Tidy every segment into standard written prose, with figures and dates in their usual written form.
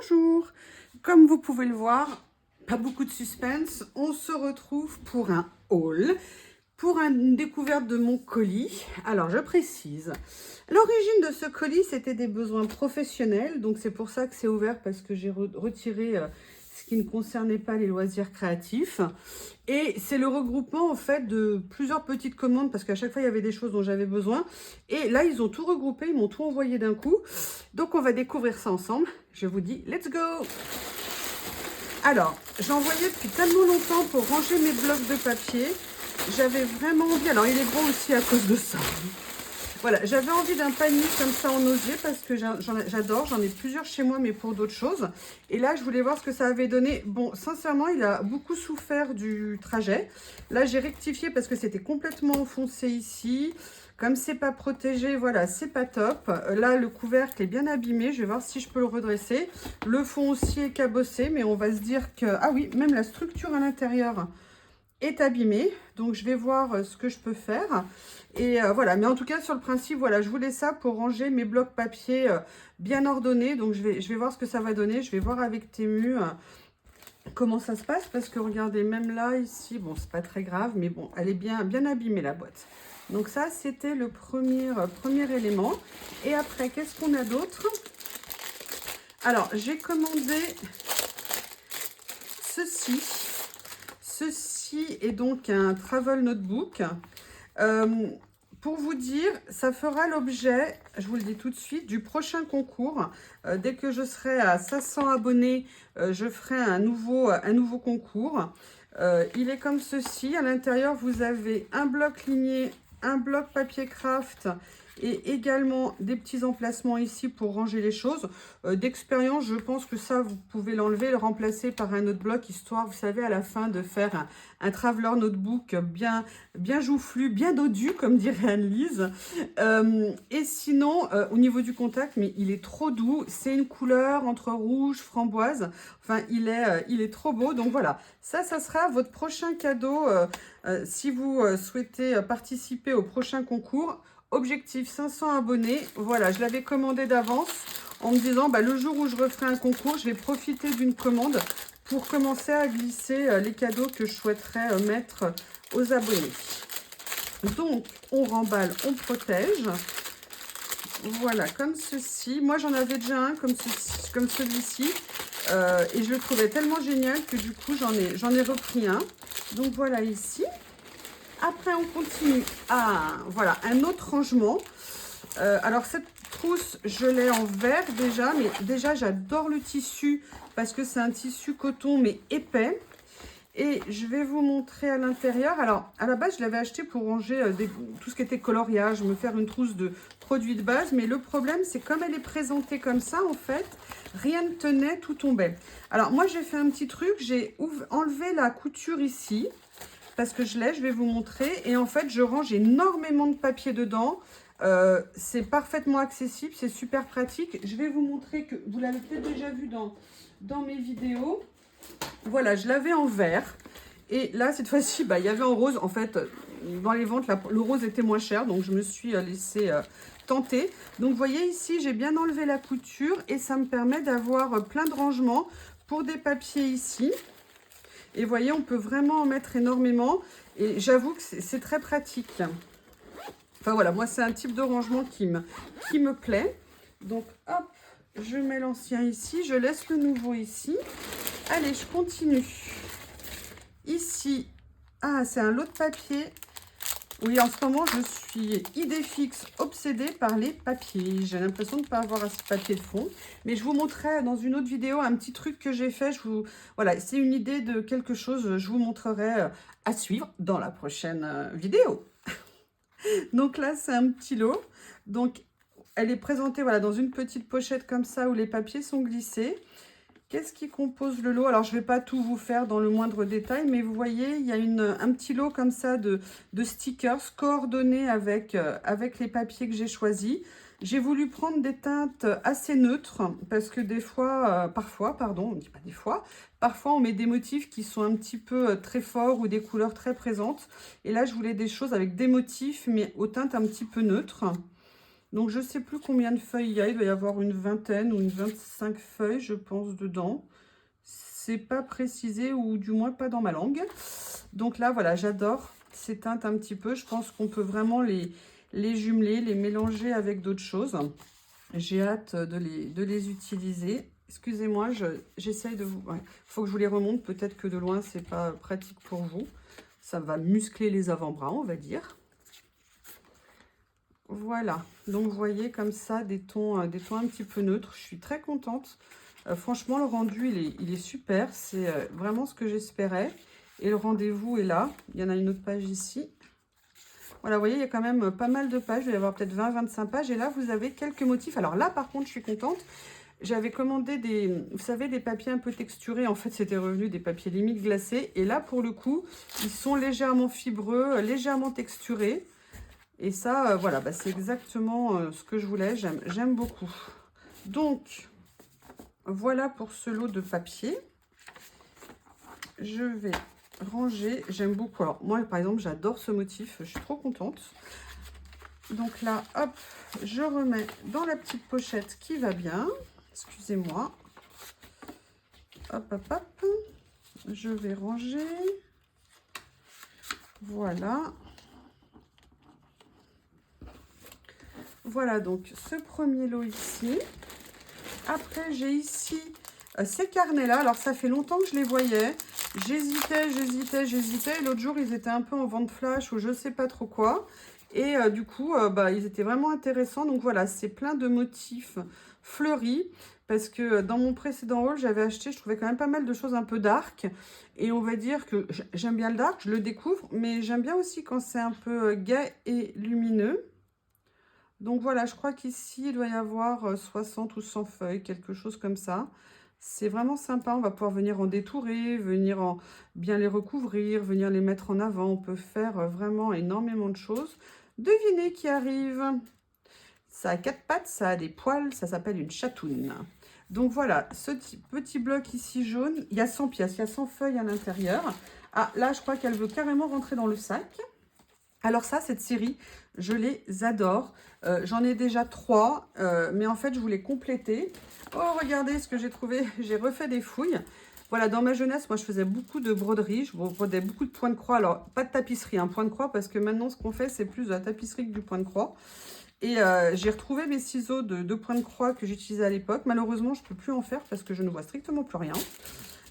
Bonjour, comme vous pouvez le voir, pas beaucoup de suspense, on se retrouve pour un haul, pour une découverte de mon colis. Alors je précise, l'origine de ce colis c'était des besoins professionnels, donc c'est pour ça que c'est ouvert parce que j'ai retiré ce qui ne concernait pas les loisirs créatifs. Et c'est le regroupement en fait de plusieurs petites commandes parce qu'à chaque fois il y avait des choses dont j'avais besoin. Et là ils ont tout regroupé, ils m'ont tout envoyé d'un coup. Donc on va découvrir ça ensemble. Je vous dis let's go! Alors, j'en voyais depuis tellement longtemps pour ranger mes blocs de papier. J'avais vraiment envie, alors il est gros aussi à cause de ça. Voilà, j'avais envie d'un panier comme ça en osier parce que j'adore, j'en ai plusieurs chez moi mais pour d'autres choses. Et là, je voulais voir ce que ça avait donné. Bon, sincèrement, il a beaucoup souffert du trajet. Là, j'ai rectifié parce que c'était complètement enfoncé ici. Comme c'est pas protégé, voilà, c'est pas top. Là, le couvercle est bien abîmé. Je vais voir si je peux le redresser. Le fond aussi est cabossé, mais on va se dire que... Ah oui, même la structure à l'intérieur est abîmée. Donc, je vais voir ce que je peux faire. Et voilà, mais en tout cas, sur le principe, voilà, je voulais ça pour ranger mes blocs papier bien ordonnés. Donc, je vais voir ce que ça va donner. Je vais voir avec Temu comment ça se passe. Parce que regardez, même là, ici, bon, c'est pas très grave. Mais bon, elle est bien abîmée, la boîte. Donc ça, c'était le premier élément. Et après, qu'est-ce qu'on a d'autre? Alors, j'ai commandé ceci. Ceci est donc un travel notebook. Pour vous dire, ça fera l'objet, je vous le dis tout de suite, du prochain concours. Dès que je serai à 500 abonnés, je ferai un nouveau concours. Il est comme ceci. À l'intérieur, vous avez un bloc ligné, un bloc papier craft et également des petits emplacements ici pour ranger les choses. D'expérience, je pense que ça, vous pouvez l'enlever, le remplacer par un autre bloc, histoire, vous savez, à la fin de faire un traveler notebook bien joufflu, bien dodu, comme dirait Anne-Lise. Et sinon, au niveau du contact, mais il est trop doux. C'est une couleur entre rouge, framboise. Enfin, il est trop beau. Donc voilà, ça sera votre prochain cadeau si vous souhaitez participer au prochain concours. Objectif 500 abonnés. Voilà, je l'avais commandé d'avance en me disant, bah, le jour où je referai un concours, je vais profiter d'une commande pour commencer à glisser les cadeaux que je souhaiterais mettre aux abonnés. Donc, on remballe, on protège. Voilà, comme ceci. Moi, j'en avais déjà un comme celui-ci. Et je le trouvais tellement génial que du coup, j'en ai repris un. Donc, voilà ici. Après, on continue à, voilà, un autre rangement. Alors, cette trousse, je l'ai en vert déjà, mais déjà, j'adore le tissu parce que c'est un tissu coton, mais épais. Et je vais vous montrer à l'intérieur. Alors, à la base, je l'avais acheté pour ranger tout ce qui était coloriage, me faire une trousse de produits de base. Mais le problème, c'est comme elle est présentée comme ça, en fait, rien ne tenait, tout tombait. Alors, moi, j'ai fait un petit truc. J'ai enlevé la couture ici parce que je vais vous montrer. Et en fait, je range énormément de papier dedans. C'est parfaitement accessible, c'est super pratique. Je vais vous montrer que vous l'avez peut-être déjà vu dans mes vidéos. Voilà, je l'avais en vert. Et là, cette fois-ci, bah, il y avait en rose. En fait, dans les ventes, le rose était moins cher. Donc, je me suis laissée tenter. Donc, vous voyez ici, j'ai bien enlevé la couture. Et ça me permet d'avoir plein de rangements pour des papiers ici. Et vous voyez, on peut vraiment en mettre énormément. Et j'avoue que c'est très pratique. Enfin, voilà, moi, c'est un type de rangement qui me plaît. Donc, hop, je mets l'ancien ici. Je laisse le nouveau ici. Allez, je continue. Ici, ah, c'est un lot de papier. Oui, en ce moment, je suis idée fixe, obsédée par les papiers. J'ai l'impression de ne pas avoir assez de papier de fond. Mais je vous montrerai dans une autre vidéo un petit truc que j'ai fait. Voilà, c'est une idée de quelque chose. Je vous montrerai à suivre dans la prochaine vidéo. Donc là, c'est un petit lot. Donc, elle est présentée voilà, dans une petite pochette comme ça où les papiers sont glissés. Qu'est-ce qui compose le lot? Alors, je ne vais pas tout vous faire dans le moindre détail, mais vous voyez, il y a un petit lot comme ça de stickers coordonnés avec les papiers que j'ai choisis. J'ai voulu prendre des teintes assez neutres parce que des fois, parfois, on ne dit pas des fois, parfois on met des motifs qui sont un petit peu très forts ou des couleurs très présentes. Et là, je voulais des choses avec des motifs, mais aux teintes un petit peu neutres. Donc, je ne sais plus combien de feuilles il y a. Il doit y avoir une vingtaine ou une 25 feuilles, je pense, dedans. C'est pas précisé ou du moins pas dans ma langue. Donc là, voilà, j'adore ces teintes un petit peu. Je pense qu'on peut vraiment les jumeler, les mélanger avec d'autres choses. J'ai hâte de les utiliser. Excusez-moi, j'essaye de vous... Il faut que je vous les remonte. Peut-être que de loin, c'est pas pratique pour vous. Ça va muscler les avant-bras, on va dire. Voilà. Donc, vous voyez comme ça des tons un petit peu neutres. Je suis très contente. Franchement, le rendu, il est super. C'est vraiment ce que j'espérais. Et le rendez-vous est là. Il y en a une autre page ici. Voilà, vous voyez, il y a quand même pas mal de pages. Il va y avoir peut-être 20-25 pages. Et là, vous avez quelques motifs. Alors là, par contre, je suis contente. J'avais commandé vous savez, des papiers un peu texturés. En fait, c'était revenu des papiers limite glacés. Et là, pour le coup, ils sont légèrement fibreux, légèrement texturés. Et ça, voilà, bah, c'est exactement ce que je voulais. J'aime beaucoup. Donc, voilà pour ce lot de papier. Je vais ranger. J'aime beaucoup. Alors, moi, par exemple, j'adore ce motif. Je suis trop contente. Donc là, hop, je remets dans la petite pochette qui va bien. Excusez-moi. Hop, hop, hop. Je vais ranger. Voilà. Voilà, donc ce premier lot ici. Après, j'ai ici ces carnets-là. Alors, ça fait longtemps que je les voyais. J'hésitais. L'autre jour, ils étaient un peu en vente flash ou je ne sais pas trop quoi. Et du coup, bah, ils étaient vraiment intéressants. Donc voilà, c'est plein de motifs fleuris. Parce que dans mon précédent haul, j'avais acheté, je trouvais quand même pas mal de choses un peu dark. Et on va dire que j'aime bien le dark, je le découvre. Mais j'aime bien aussi quand c'est un peu gai et lumineux. Donc voilà, je crois qu'ici, il doit y avoir 60 ou 100 feuilles, quelque chose comme ça. C'est vraiment sympa, on va pouvoir venir en détourer, venir bien les recouvrir, venir les mettre en avant. On peut faire vraiment énormément de choses. Devinez qui arrive. Ça a 4 pattes, ça a des poils, ça s'appelle une chatoune. Donc voilà, ce petit bloc ici jaune, il y a 100 pièces, il y a 100 feuilles à l'intérieur. Ah, là, je crois qu'elle veut carrément rentrer dans le sac. Alors ça, cette série, je les adore. J'en ai déjà 3, mais en fait, je voulais compléter. Oh, regardez ce que j'ai trouvé. J'ai refait des fouilles. Voilà, dans ma jeunesse, moi, je faisais beaucoup de broderie. Je brodais beaucoup de points de croix. Alors, pas de tapisserie, point de croix, parce que maintenant, ce qu'on fait, c'est plus de la tapisserie que du point de croix. Et j'ai retrouvé mes ciseaux de point de croix que j'utilisais à l'époque. Malheureusement, je ne peux plus en faire parce que je ne vois strictement plus rien.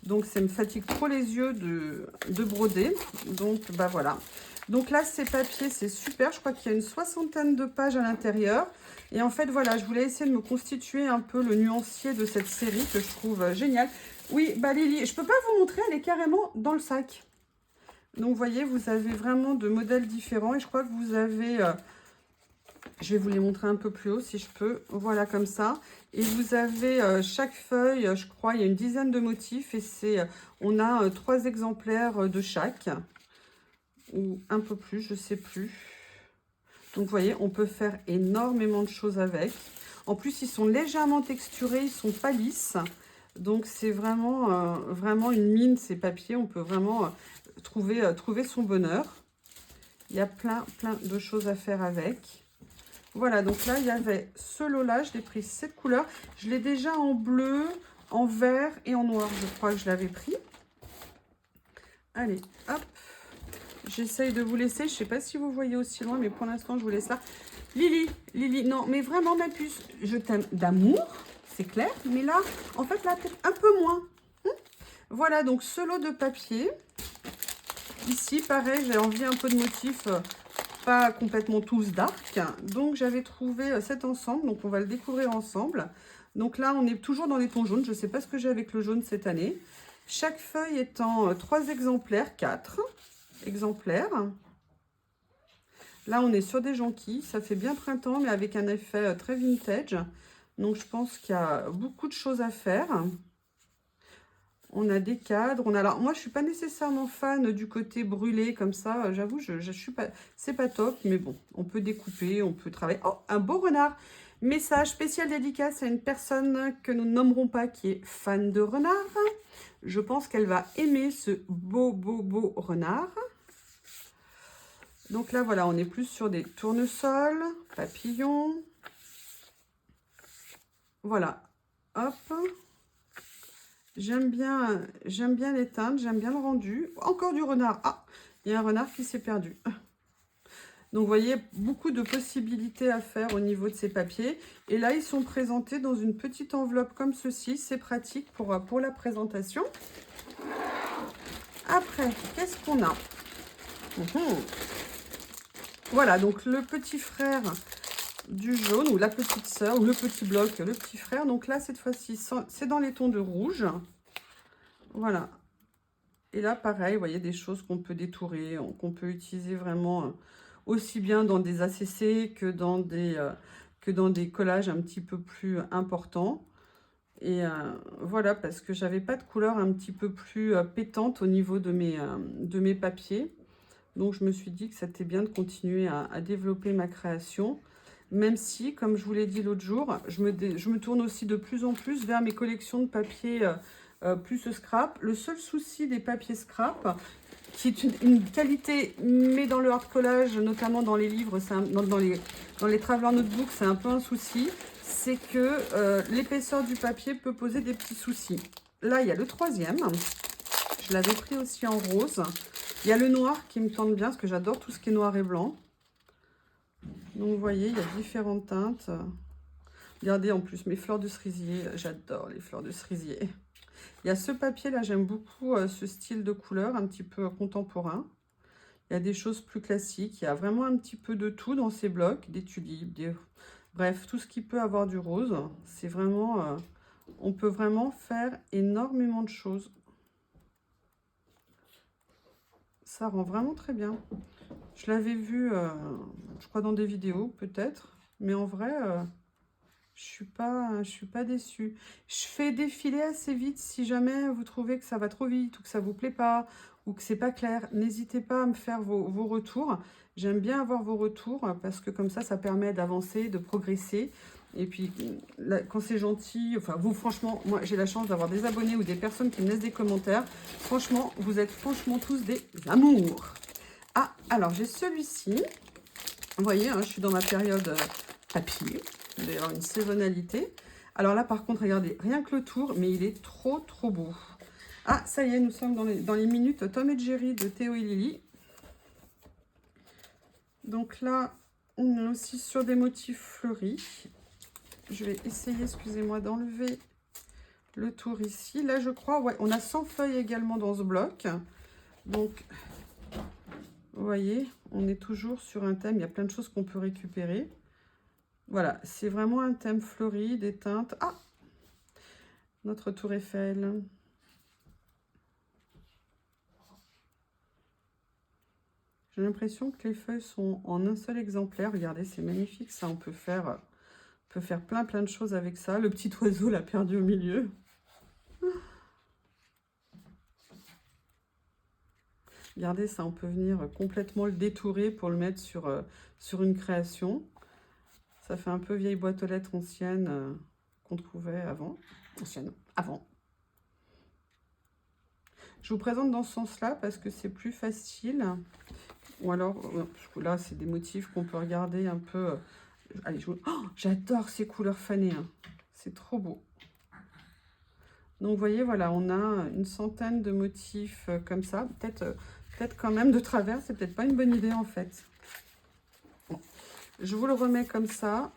Donc, ça me fatigue trop les yeux de broder. Donc, bah voilà. Donc là, ces papiers, c'est super. Je crois qu'il y a une 60aine de pages à l'intérieur. Et en fait, voilà, je voulais essayer de me constituer un peu le nuancier de cette série que je trouve génial. Oui, bah Lily, je ne peux pas vous montrer, elle est carrément dans le sac. Donc, vous voyez, vous avez vraiment de modèles différents. Et je crois que vous avez... je vais vous les montrer un peu plus haut si je peux. Voilà, comme ça. Et vous avez chaque feuille, je crois, il y a une dizaine de motifs. Et on a 3 exemplaires de chaque. Ou un peu plus, je sais plus. Donc, vous voyez, on peut faire énormément de choses avec. En plus, ils sont légèrement texturés, ils sont pas lisses. Donc, c'est vraiment une mine, ces papiers. On peut vraiment trouver son bonheur. Il y a plein de choses à faire avec. Voilà, donc là, il y avait ce lot-là. Je l'ai pris 7 couleurs. Je l'ai déjà en bleu, en vert et en noir. Je crois que je l'avais pris. Allez, hop. J'essaye de vous laisser. Je ne sais pas si vous voyez aussi loin, mais pour l'instant, je vous laisse là. Lily, non, mais vraiment, ma puce, je t'aime d'amour, c'est clair. Mais là, en fait, là, peut-être un peu moins. Voilà, donc ce lot de papier. Ici, pareil, j'ai envie un peu de motifs, pas complètement tous dark. Donc, j'avais trouvé cet ensemble. Donc, on va le découvrir ensemble. Donc là, on est toujours dans les tons jaunes. Je ne sais pas ce que j'ai avec le jaune cette année. Chaque feuille étant 3 exemplaires, 4 exemplaires. Là, on est sur des jonquilles. Ça fait bien printemps, mais avec un effet très vintage. Donc, je pense qu'il y a beaucoup de choses à faire. On a des cadres. Alors, moi, je ne suis pas nécessairement fan du côté brûlé comme ça. J'avoue, je suis pas... c'est pas top. Mais bon, on peut découper, on peut travailler. Oh, un beau renard. Message spécial dédicace à une personne que nous nommerons pas qui est fan de renard. Je pense qu'elle va aimer ce beau renard. Donc là, voilà, on est plus sur des tournesols, papillons. Voilà. Hop. J'aime bien les teintes, j'aime bien le rendu. Encore du renard. Ah, il y a un renard qui s'est perdu. Donc, vous voyez, beaucoup de possibilités à faire au niveau de ces papiers. Et là, ils sont présentés dans une petite enveloppe comme ceci. C'est pratique pour la présentation. Après, qu'est-ce qu'on a? Voilà, donc le petit frère du jaune, ou la petite sœur, ou le petit bloc, le petit frère. Donc là, cette fois-ci, c'est dans les tons de rouge. Voilà. Et là, pareil, vous voyez, des choses qu'on peut détourer, qu'on peut utiliser vraiment aussi bien dans des ACC que dans des collages un petit peu plus importants. Et voilà, parce que j'avais pas de couleur un petit peu plus pétante au niveau de mes papiers. Donc, je me suis dit que c'était bien de continuer à développer ma création. Même si, comme je vous l'ai dit l'autre jour, je me tourne aussi de plus en plus vers mes collections de papiers plus scrap. Le seul souci des papiers scrap, qui est une qualité, mais dans le hard collage, notamment dans les livres, dans les Traveler Notebook, c'est un peu un souci, c'est que l'épaisseur du papier peut poser des petits soucis. Là, il y a le troisième. Je l'avais pris aussi en rose. Il y a le noir qui me tente bien, parce que j'adore tout ce qui est noir et blanc. Donc, vous voyez, il y a différentes teintes. Regardez, en plus, mes fleurs de cerisier. J'adore les fleurs de cerisier. Il y a ce papier-là, j'aime beaucoup ce style de couleur, un petit peu contemporain. Il y a des choses plus classiques. Il y a vraiment un petit peu de tout dans ces blocs. Des tulipes, bref, tout ce qui peut avoir du rose. C'est vraiment... on peut vraiment faire énormément de choses. Ça rend vraiment très bien. Je l'avais vu, je crois, dans des vidéos, peut-être. Mais en vrai, je suis pas déçue. Je fais défiler assez vite si jamais vous trouvez que ça va trop vite ou que ça vous plaît pas ou que c'est pas clair. N'hésitez pas à me faire vos retours. J'aime bien avoir vos retours parce que comme ça permet d'avancer, de progresser. Et puis, là, quand c'est gentil, enfin, vous, franchement, moi, j'ai la chance d'avoir des abonnés ou des personnes qui me laissent des commentaires. Franchement, vous êtes franchement tous des amours. Ah, alors, j'ai celui-ci. Vous voyez, hein, je suis dans ma période papier. D'ailleurs, une saisonnalité. Alors là, par contre, regardez, rien que le tour, mais il est trop, trop beau. Ah, ça y est, nous sommes dans les minutes Tom et Jerry de Théo et Lily. Donc là, on est aussi sur des motifs fleuris. Je vais essayer, excusez-moi, d'enlever le tour ici. Là, je crois, ouais, on a 100 feuilles également dans ce bloc. Donc, vous voyez, on est toujours sur un thème. Il y a plein de choses qu'on peut récupérer. Voilà, c'est vraiment un thème fleuri, des teintes. Ah, notre tour Eiffel. J'ai l'impression que les feuilles sont en un seul exemplaire. Regardez, c'est magnifique, ça. On peut faire plein de choses avec ça. Le petit oiseau l'a perdu au milieu. Regardez ça, on peut venir complètement le détourer pour le mettre sur une création. Ça fait un peu vieille boîte aux lettres ancienne qu'on trouvait avant. Avant. Je vous présente dans ce sens-là parce que c'est plus facile. Ou alors, là, c'est des motifs qu'on peut regarder un peu. Allez, oh, j'adore ces couleurs fanées. Hein. C'est trop beau. Donc, vous voyez, voilà, on a une centaine de motifs comme ça. Peut-être quand même de travers, c'est peut-être pas une bonne idée en fait. Bon. Je vous le remets comme ça.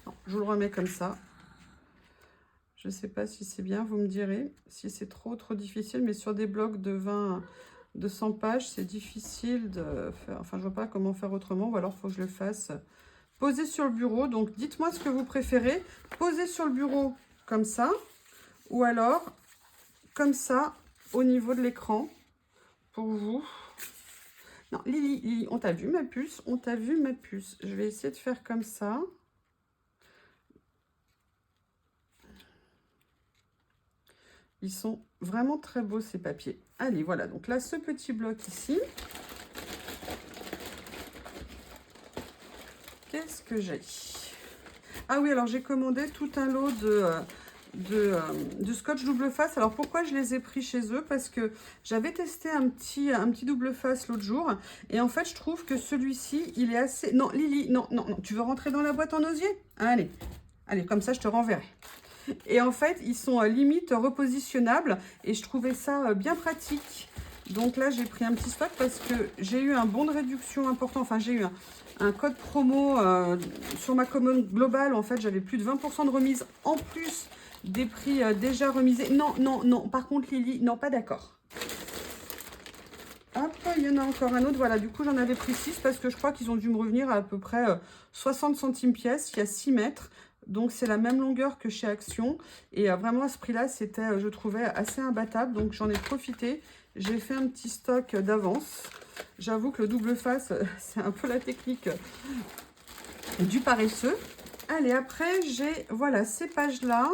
Non, je vous le remets comme ça. Je ne sais pas si c'est bien, vous me direz. Si c'est trop difficile, mais sur des blocs de 100 pages, c'est difficile de faire. Enfin, je ne vois pas comment faire autrement, ou alors il faut que je le fasse poser sur le bureau. Donc, dites-moi ce que vous préférez. Poser sur le bureau comme ça, ou alors comme ça au niveau de l'écran. Pour vous. Non, Lily, on t'a vu ma puce, on t'a vu ma puce. Je vais essayer de faire comme ça. Ils sont vraiment très beaux ces papiers. Allez, voilà, donc là, ce petit bloc ici. Qu'est-ce que j'ai? Ah oui, alors j'ai commandé tout un lot de scotch double face. Alors pourquoi je les ai pris chez eux? Parce que j'avais testé un petit double face l'autre jour et en fait je trouve que celui-ci il est assez... Non Lily, non, tu veux rentrer dans la boîte en osier? Allez, Allez, comme ça, je te renverrai. Et en fait, ils sont limite repositionnables et je trouvais ça bien pratique. Donc là, j'ai pris un petit stock parce que j'ai eu un bon de réduction important. Enfin, j'ai eu un code promo sur ma commande globale. En fait, j'avais plus de 20% de remise en plus des prix déjà remisés. Non, non, non. Par contre, Lily, non, pas d'accord. Hop, il y en a encore un autre. Voilà, du coup, j'en avais pris 6 parce que je crois qu'ils ont dû me revenir à peu près 60 centimes pièce. Il y a 6 mètres. Donc, c'est la même longueur que chez Action. Et vraiment, à ce prix-là, c'était, je trouvais, assez imbattable. Donc, j'en ai profité. J'ai fait un petit stock d'avance. J'avoue que le double face, c'est un peu la technique du paresseux. Allez, après, j'ai, voilà, ces pages-là.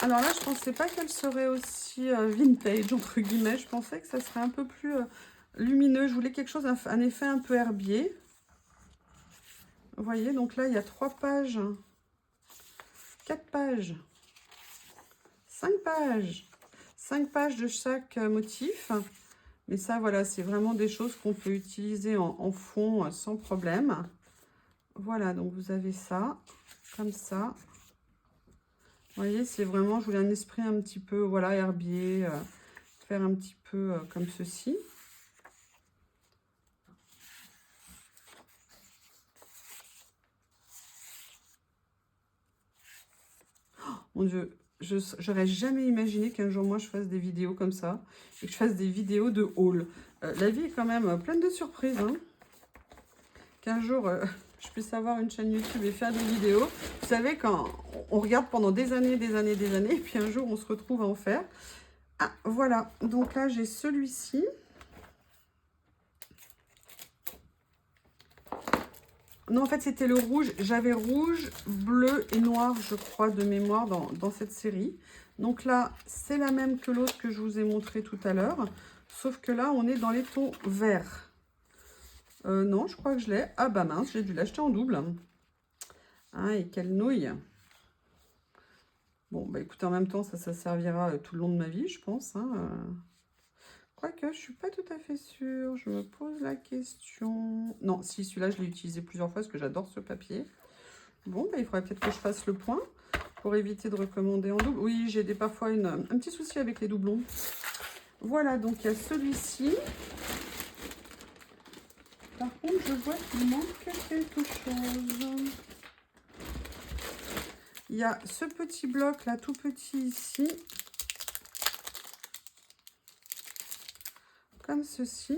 Alors là, je pensais pas qu'elle serait aussi vintage, entre guillemets. Je pensais que ça serait un peu plus lumineux. Je voulais quelque chose, un effet un peu herbier. Vous voyez, donc là, il y a 3 pages, 4 pages, 5 pages. 5 pages de chaque motif. Mais ça, voilà, c'est vraiment des choses qu'on peut utiliser en fond sans problème. Voilà, donc vous avez ça, comme ça. Vous voyez, c'est vraiment, je voulais un esprit un petit peu, voilà, herbier, faire un petit peu comme ceci. Oh, mon Dieu, j'aurais jamais imaginé qu'un jour, moi, je fasse des vidéos comme ça et que je fasse des vidéos de haul. La vie est quand même pleine de surprises, hein. Qu'un jour, je puisse avoir une chaîne YouTube et faire des vidéos. Vous savez, quand on regarde pendant des années, et puis un jour, on se retrouve à en faire. Ah, voilà. Donc là, j'ai celui-ci. Non, en fait, c'était le rouge. J'avais rouge, bleu et noir, je crois, de mémoire dans cette série. Donc là, c'est la même que l'autre que je vous ai montré tout à l'heure. Sauf que là, on est dans les tons verts. Non, je crois que je l'ai. Ah bah mince, j'ai dû l'acheter en double. Ah, et quelle nouille. Bon, bah écoutez, en même temps, ça servira tout le long de ma vie, je pense. Hein. Quoique, je suis pas tout à fait sûre. Je me pose la question. Non, si, celui-là, je l'ai utilisé plusieurs fois parce que j'adore ce papier. Bon, bah, il faudrait peut-être que je fasse le point pour éviter de recommander en double. Oui, j'ai parfois un petit souci avec les doublons. Voilà, donc il y a celui-ci. Par contre, je vois qu'il manque quelque chose. Il y a ce petit bloc là, tout petit ici. Comme ceci.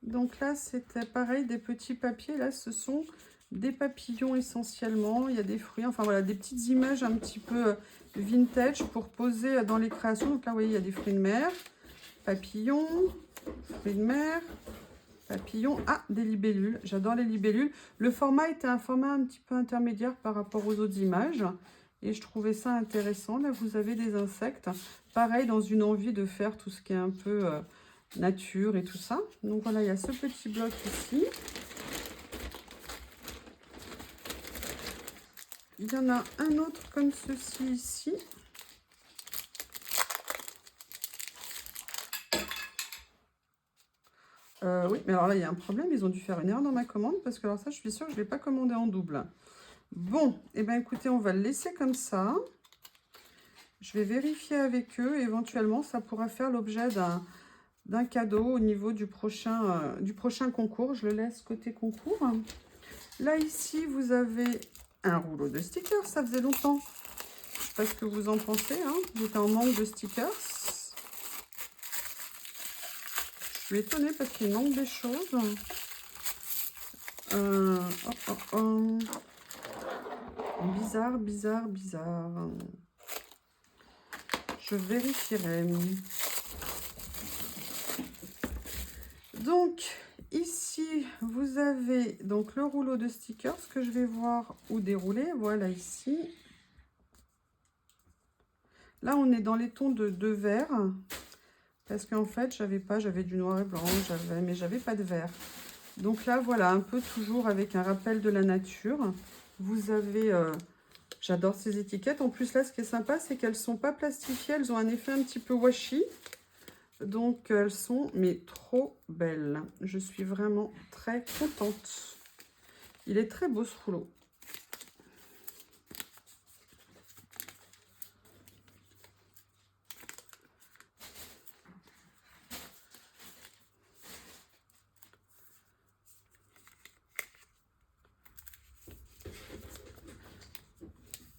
Donc là, c'était pareil, des petits papiers. Là, ce sont des papillons essentiellement. Il y a des fruits, enfin voilà, des petites images un petit peu vintage pour poser dans les créations. Donc là, vous voyez, il y a des fruits de mer, papillons, fruits de mer, papillons. Ah, des libellules. J'adore les libellules. Le format était un format un petit peu intermédiaire par rapport aux autres images. Et je trouvais ça intéressant. Là, vous avez des insectes. Pareil, dans une envie de faire tout ce qui est un peu nature et tout ça. Donc voilà, il y a ce petit bloc ici. Il y en a un autre comme ceci ici. Oui, mais alors là, il y a un problème. Ils ont dû faire une erreur dans ma commande parce que alors ça, je suis sûre que je ne l'ai pas commandé en double. Bon, et bien écoutez, on va le laisser comme ça. Je vais vérifier avec eux. Éventuellement, ça pourra faire l'objet d'un cadeau au niveau du prochain concours. Je le laisse côté concours. Là, ici, vous avez un rouleau de stickers. Ça faisait longtemps. Je ne sais pas ce que vous en pensez. Hein. J'étais en manque de stickers. Je suis étonnée parce qu'il manque des choses. Bizarre, bizarre, bizarre. Je vérifierai. Donc, ici, vous avez donc le rouleau de stickers que je vais voir où dérouler. Voilà, ici. Là, on est dans les tons de vert. Parce qu'en fait, j'avais du noir et blanc, mais j'avais pas de vert. Donc là, voilà, un peu toujours avec un rappel de la nature. Vous avez... j'adore ces étiquettes. En plus, là, ce qui est sympa, c'est qu'elles ne sont pas plastifiées. Elles ont un effet un petit peu washi. Donc, elles sont mais trop belles. Je suis vraiment très contente. Il est très beau ce rouleau.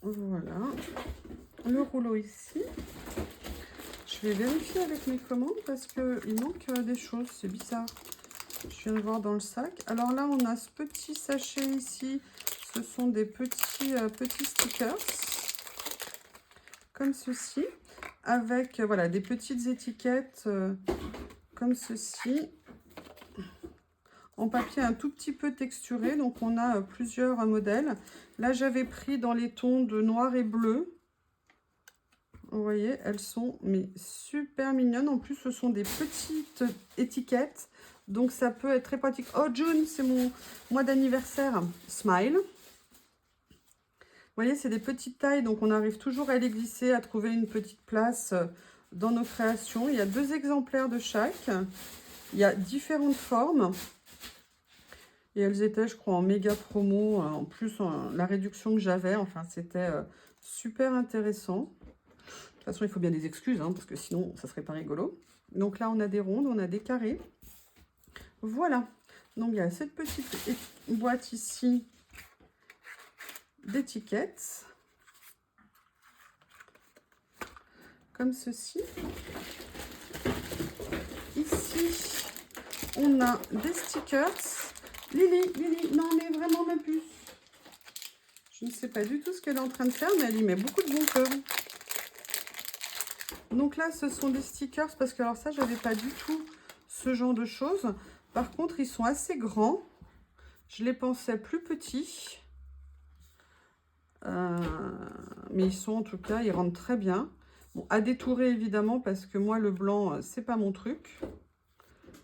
Voilà. Le rouleau ici. Je vais vérifier avec mes commandes parce qu'il manque des choses. C'est bizarre. Je viens de voir dans le sac. Alors là, on a ce petit sachet ici. Ce sont des petits stickers. Comme ceci. Avec voilà, des petites étiquettes comme ceci. En papier un tout petit peu texturé. Donc on a plusieurs modèles. Là, j'avais pris dans les tons de noir et bleu. Vous voyez, elles sont mais super mignonnes. En plus, ce sont des petites étiquettes. Donc, ça peut être très pratique. Oh, June, c'est mon mois d'anniversaire. Smile. Vous voyez, c'est des petites tailles. Donc, on arrive toujours à les glisser, à trouver une petite place dans nos créations. Il y a 2 exemplaires de chaque. Il y a différentes formes. Et elles étaient, je crois, en méga promo. En plus, la réduction que j'avais, enfin, c'était super intéressant. De toute façon, il faut bien des excuses, hein, parce que sinon, ça serait pas rigolo. Donc là, on a des rondes, on a des carrés. Voilà. Donc, il y a cette petite boîte ici d'étiquettes. Comme ceci. Ici, on a des stickers. Lily, non, mais vraiment ma puce. Je ne sais pas du tout ce qu'elle est en train de faire, mais elle y met beaucoup de bon cœur. Donc là, ce sont des stickers parce que alors ça, j'avais pas du tout ce genre de choses. Par contre, ils sont assez grands. Je les pensais plus petits. Mais ils sont en tout cas, ils rentrent très bien. Bon, à détourer évidemment parce que moi, le blanc, c'est pas mon truc.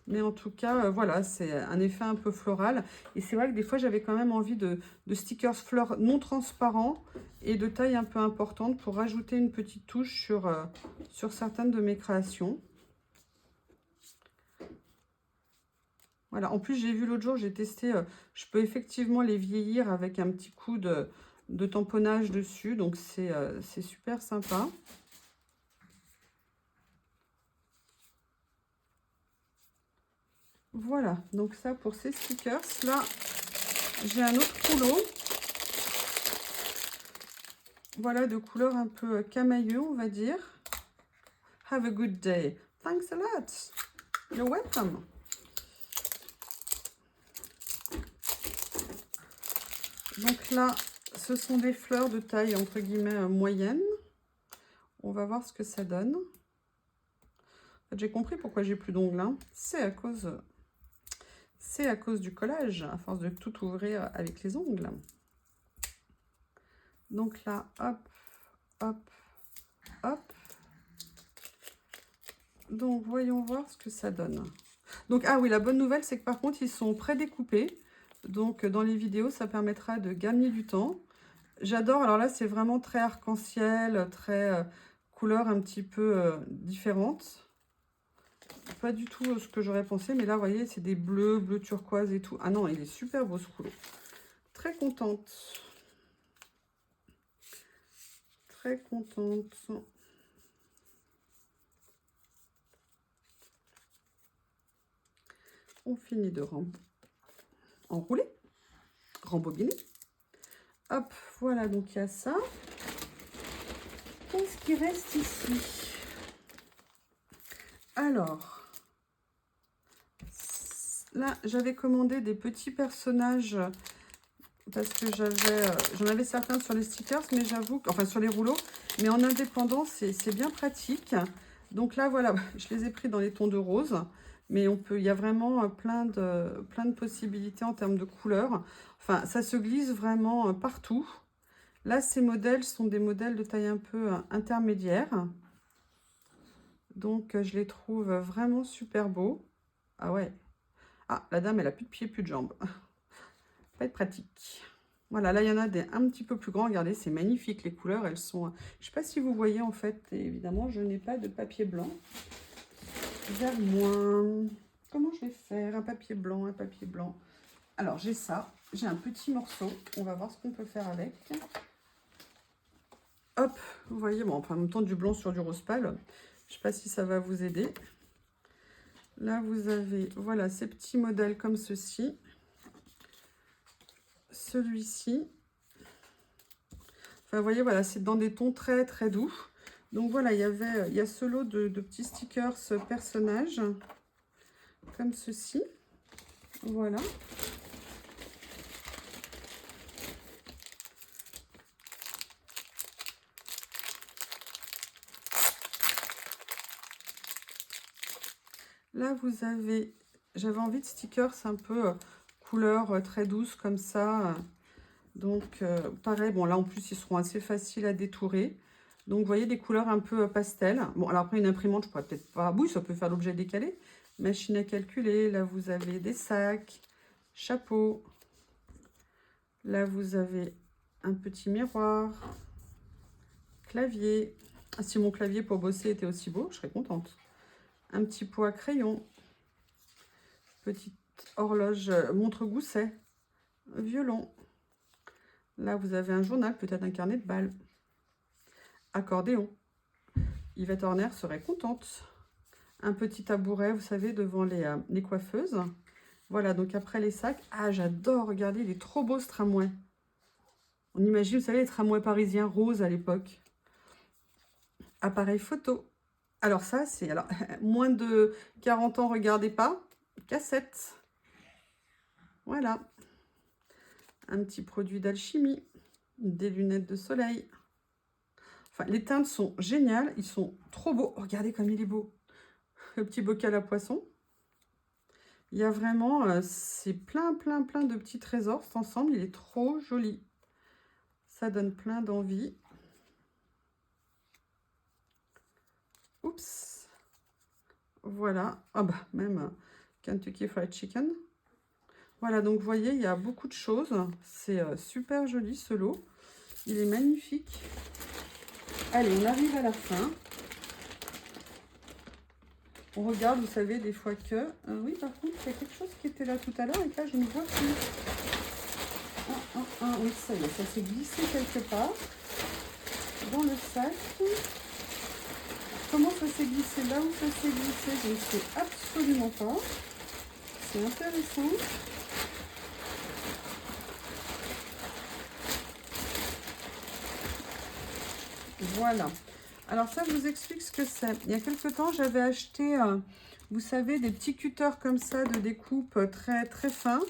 Mais en tout cas, voilà, c'est un effet un peu floral. Et c'est vrai que des fois, j'avais quand même envie de stickers fleurs non transparents et de taille un peu importante pour rajouter une petite touche sur certaines de mes créations. Voilà, en plus, j'ai vu l'autre jour, j'ai testé, je peux effectivement les vieillir avec un petit coup de tamponnage dessus. Donc, c'est super sympa. Voilà, donc ça pour ces stickers. Là, j'ai un autre rouleau. Voilà, de couleur un peu camailleux, on va dire. Have a good day. Thanks a lot. You're welcome. Donc là, ce sont des fleurs de taille entre guillemets moyenne. On va voir ce que ça donne. En fait, j'ai compris pourquoi j'ai plus d'ongles. Hein. C'est à cause du collage, à force de tout ouvrir avec les ongles. Donc là, hop, hop, hop. Donc, voyons voir ce que ça donne. Donc, ah oui, la bonne nouvelle, c'est que par contre, ils sont prédécoupés. Donc, dans les vidéos, ça permettra de gagner du temps. J'adore. Alors là, c'est vraiment très arc-en-ciel, très couleur un petit peu différente. Pas du tout ce que j'aurais pensé. Mais là, vous voyez, c'est des bleus, bleu turquoise et tout. Ah non, il est super beau ce rouleau. Très contente. Très contente. On finit de enrouler, rembobiner. Hop, voilà, donc il y a ça. Qu'est-ce qui reste ici? Alors, là, j'avais commandé des petits personnages parce que j'en avais certains sur les stickers, mais j'avoue, enfin sur les rouleaux, mais en indépendant, c'est bien pratique. Donc là, voilà, je les ai pris dans les tons de rose. Mais il y a vraiment plein de possibilités en termes de couleurs. Enfin, ça se glisse vraiment partout. Là, ces modèles sont des modèles de taille un peu intermédiaire. Donc, je les trouve vraiment super beaux. Ah ouais. Ah, la dame, elle a plus de pieds, plus de jambes. Ça va être pratique. Voilà, là, il y en a des un petit peu plus grands. Regardez, c'est magnifique. Les couleurs, elles sont... Je ne sais pas si vous voyez, en fait. Et évidemment, je n'ai pas de papier blanc. vers moins. Comment je vais faire? Un papier blanc, un papier blanc. Alors, j'ai ça. J'ai un petit morceau. On va voir ce qu'on peut faire avec. Hop, vous voyez, bon, enfin, en même temps, du blanc sur du rose pâle. Je ne sais pas si ça va vous aider. Là, vous avez, voilà, ces petits modèles comme ceci. Celui-ci. Enfin, vous voyez, voilà, c'est dans des tons très, très doux. Donc, voilà, il y a ce lot de petits stickers personnages. Comme ceci. Voilà. Là, vous avez... J'avais envie de stickers un peu couleur très douce comme ça. Donc, pareil, bon, là, en plus, ils seront assez faciles à détourer. Donc, vous voyez, des couleurs un peu pastel. Bon, alors après, une imprimante, je pourrais peut-être pas... Oui, ça peut faire l'objet décalé. Machine à calculer. Là, vous avez des sacs, chapeaux. Là, vous avez un petit miroir, clavier. Ah, si mon clavier pour bosser était aussi beau, je serais contente. Un petit pot à crayon. Petite horloge, montre gousset. Violon. Là, vous avez un journal, peut-être un carnet de balles. Accordéon. Yvette Horner serait contente. Un petit tabouret, vous savez, devant les coiffeuses. Voilà, donc après les sacs. Ah, j'adore, regardez, il est trop beau ce tramway. On imagine, vous savez, les tramways parisiens roses à l'époque. Appareil photo. Alors ça, c'est... Alors, moins de 40 ans, regardez pas. Cassette. Voilà. Un petit produit d'alchimie. Des lunettes de soleil. Enfin, les teintes sont géniales. Ils sont trop beaux. Oh, regardez comme il est beau. Le petit bocal à poisson. Il y a vraiment... c'est plein de petits trésors. Cet ensemble, il est trop joli. Ça donne plein d'envie. Oups. Voilà. Ah bah, même Kentucky Fried Chicken. Voilà, donc vous voyez, il y a beaucoup de choses. C'est super joli ce lot. Il est magnifique. Allez, on arrive à la fin. On regarde, vous savez, des fois que... oui, par contre, il y a quelque chose qui était là tout à l'heure et que là, je ne vois plus. Oui, ça y est, ça s'est glissé quelque part dans le sac. Comment ça s'est glissé là où ça s'est glissé? Je ne sais absolument pas. C'est intéressant. Voilà. Alors ça, je vous explique ce que c'est. Il y a quelque temps, j'avais acheté, vous savez, des petits cutters comme ça de découpe très fins.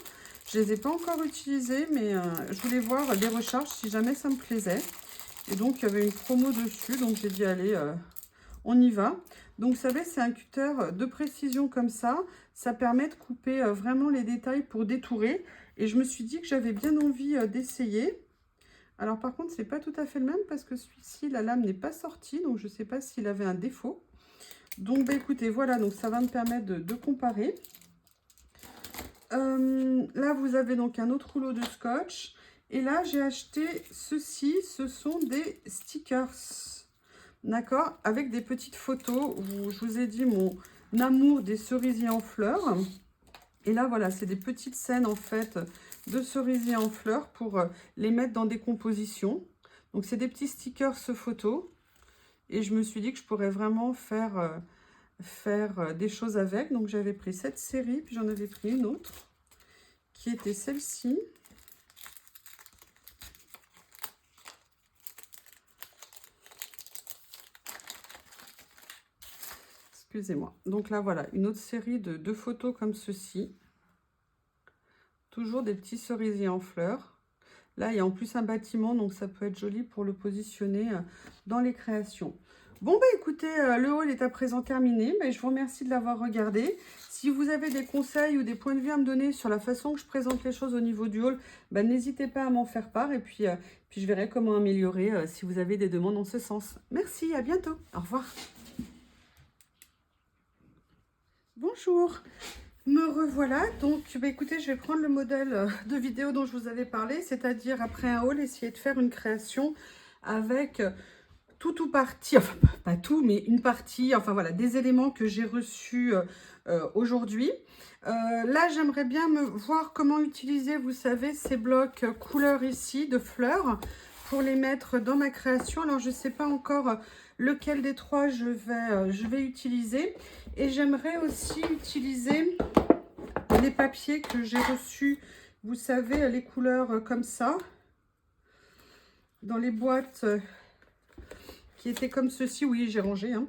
Je ne les ai pas encore utilisés, mais je voulais voir des recharges si jamais ça me plaisait. Et donc, il y avait une promo dessus, donc j'ai dit, allez, on y va. Donc, vous savez, c'est un cutter de précision comme ça. Ça permet de couper vraiment les détails pour détourer. Et je me suis dit que j'avais bien envie d'essayer. Alors, par contre, c'est pas tout à fait le même parce que celui-ci, la lame n'est pas sortie. Donc, je ne sais pas s'il avait un défaut. Donc, bah, écoutez, voilà. Donc, ça va me permettre de comparer. Là, vous avez donc un autre rouleau de scotch. Et là, j'ai acheté ceci. Ce sont des stickers. D'accord? Avec des petites photos où je vous ai dit mon amour des cerisiers en fleurs. Et là, voilà, c'est des petites scènes, en fait, de cerisiers en fleurs pour les mettre dans des compositions. Donc, c'est des petits stickers photos. Et je me suis dit que je pourrais vraiment faire des choses avec. Donc, j'avais pris cette série, puis j'en avais pris une autre, qui était celle-ci. Excusez-moi. Donc là, voilà, une autre série de 2 photos comme ceci. Toujours des petits cerisiers en fleurs. Là, il y a en plus un bâtiment, donc ça peut être joli pour le positionner dans les créations. Bon, bah écoutez, le haul est à présent terminé. Mais je vous remercie de l'avoir regardé. Si vous avez des conseils ou des points de vue à me donner sur la façon que je présente les choses au niveau du haul, bah, n'hésitez pas à m'en faire part. Et puis je verrai comment améliorer si vous avez des demandes en ce sens. Merci, à bientôt. Au revoir. Bonjour, me revoilà. Donc, bah, écoutez, je vais prendre le modèle de vidéo dont je vous avais parlé, c'est-à-dire après un haul, essayer de faire une création avec tout ou partie, enfin pas tout, mais une partie, enfin voilà, des éléments que j'ai reçus aujourd'hui. Là, j'aimerais bien voir comment utiliser, vous savez, ces blocs couleurs ici, de fleurs, pour les mettre dans ma création. Alors, je ne sais pas encore lequel des trois je vais utiliser. Et j'aimerais aussi utiliser les papiers que j'ai reçus, vous savez, les couleurs comme ça, dans les boîtes qui étaient comme ceci. Oui, j'ai rangé, hein.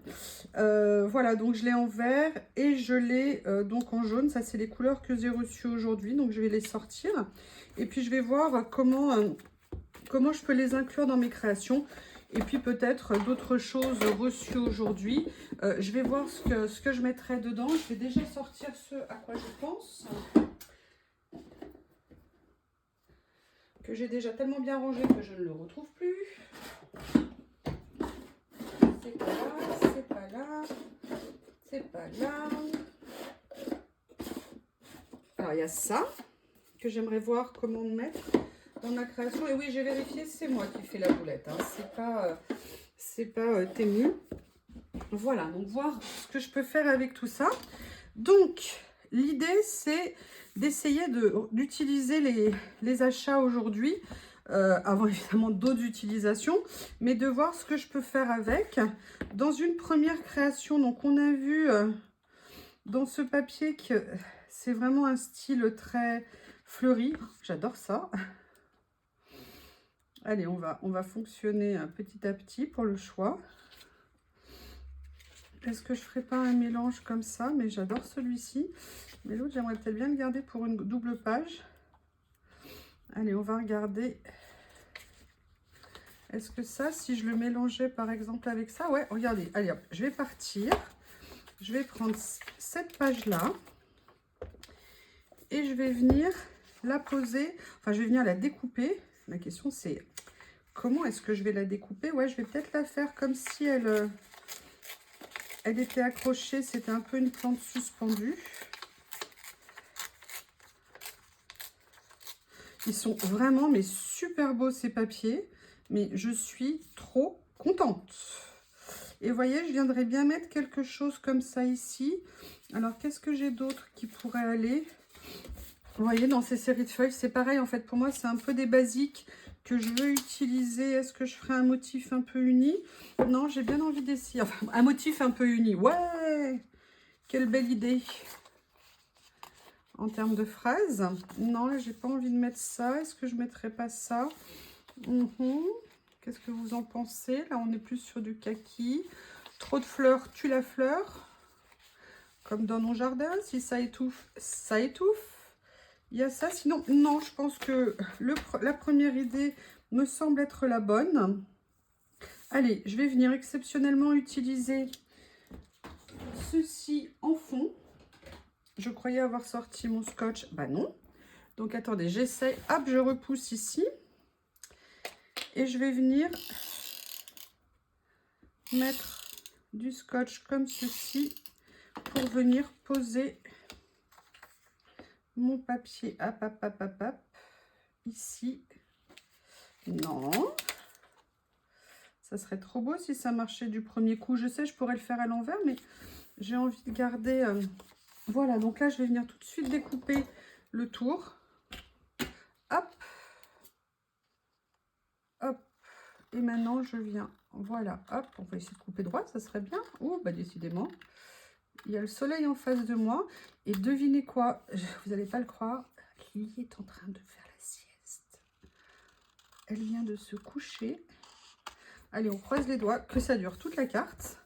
Voilà, donc je l'ai en vert et je l'ai donc en jaune. Ça, c'est les couleurs que j'ai reçues aujourd'hui, donc je vais les sortir. Et puis, je vais voir comment je peux les inclure dans mes créations. Et puis, peut-être d'autres choses reçues aujourd'hui. Je vais voir ce que je mettrai dedans. Je vais déjà sortir ce à quoi je pense. Que j'ai déjà tellement bien rangé que je ne le retrouve plus. C'est pas là, c'est pas là, c'est pas là. Alors, il y a ça que j'aimerais voir comment mettre dans ma création. Et oui, j'ai vérifié, c'est moi qui fais la boulette, hein. C'est pas Temu. Voilà, donc voir ce que je peux faire avec tout ça. Donc, l'idée, c'est d'essayer d'utiliser les achats aujourd'hui, avant évidemment d'autres utilisations, mais de voir ce que je peux faire avec. Dans une première création, donc on a vu dans ce papier que c'est vraiment un style très fleuri. J'adore ça. Allez, on va fonctionner petit à petit pour le choix. Est-ce que je ne ferai pas un mélange comme ça? Mais j'adore celui-ci. Mais l'autre, j'aimerais peut-être bien le garder pour une double page. Allez, on va regarder. Est-ce que ça, si je le mélangeais par exemple avec ça? Ouais, regardez. Allez, hop, je vais partir. Je vais prendre cette page-là. Et je vais venir la poser. Enfin, je vais venir la découper. La question, c'est comment est-ce que je vais la découper? Ouais, je vais peut-être la faire comme si elle était accrochée. C'était un peu une plante suspendue. Ils sont vraiment mais super beaux ces papiers, mais je suis trop contente. Et vous voyez, je viendrais bien mettre quelque chose comme ça ici. Alors, qu'est-ce que j'ai d'autre qui pourrait aller? Vous voyez, dans ces séries de feuilles, c'est pareil. En fait, pour moi, c'est un peu des basiques que je veux utiliser. Est-ce que je ferai un motif un peu uni? Non, j'ai bien envie d'essayer. Enfin, un motif un peu uni. Ouais! Quelle belle idée! En termes de phrases, non, là, j'ai pas envie de mettre ça. Est-ce que je mettrai pas ça? Qu'est-ce que vous en pensez? Là, on est plus sur du kaki. Trop de fleurs, tue la fleur. Comme dans mon jardin, si ça étouffe, ça étouffe. Il y a ça. Sinon, non, je pense que la première idée me semble être la bonne. Allez, je vais venir exceptionnellement utiliser ceci en fond. Je croyais avoir sorti mon scotch. Bah non. Donc, attendez, j'essaie. Hop, je repousse ici. Et je vais venir mettre du scotch comme ceci pour venir poser mon papier. Hop, hop, hop, hop, hop. Ici. Non. Ça serait trop beau si ça marchait du premier coup. Je sais, je pourrais le faire à l'envers, mais j'ai envie de garder... Voilà, donc là, je vais venir tout de suite découper le tour. Hop. Hop. Et maintenant, je viens, voilà, hop, on va essayer de couper droit, ça serait bien. Oh, bah décidément, il y a le soleil en face de moi. Et devinez quoi, vous n'allez pas le croire, Lily est en train de faire la sieste. Elle vient de se coucher. Allez, on croise les doigts, que ça dure toute la carte.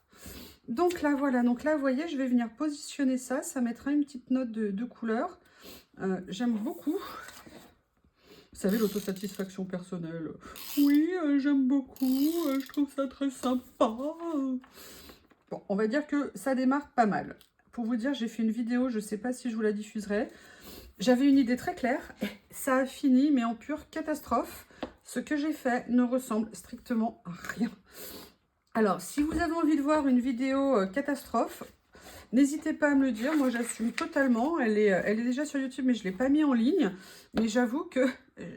Donc là, voilà, donc là, vous voyez, je vais venir positionner ça. Ça mettra une petite note de couleur. J'aime beaucoup. Vous savez, l'autosatisfaction personnelle. Oui, j'aime beaucoup, je trouve ça très sympa. Bon, on va dire que ça démarre pas mal. Pour vous dire, j'ai fait une vidéo, je ne sais pas si je vous la diffuserai. J'avais une idée très claire, et ça a fini, mais en pure catastrophe. Ce que j'ai fait ne ressemble strictement à rien. Alors, si vous avez envie de voir une vidéo catastrophe, N'hésitez pas à me le dire, moi j'assume totalement. Elle est déjà sur YouTube, mais je ne l'ai pas mis en ligne. Mais j'avoue que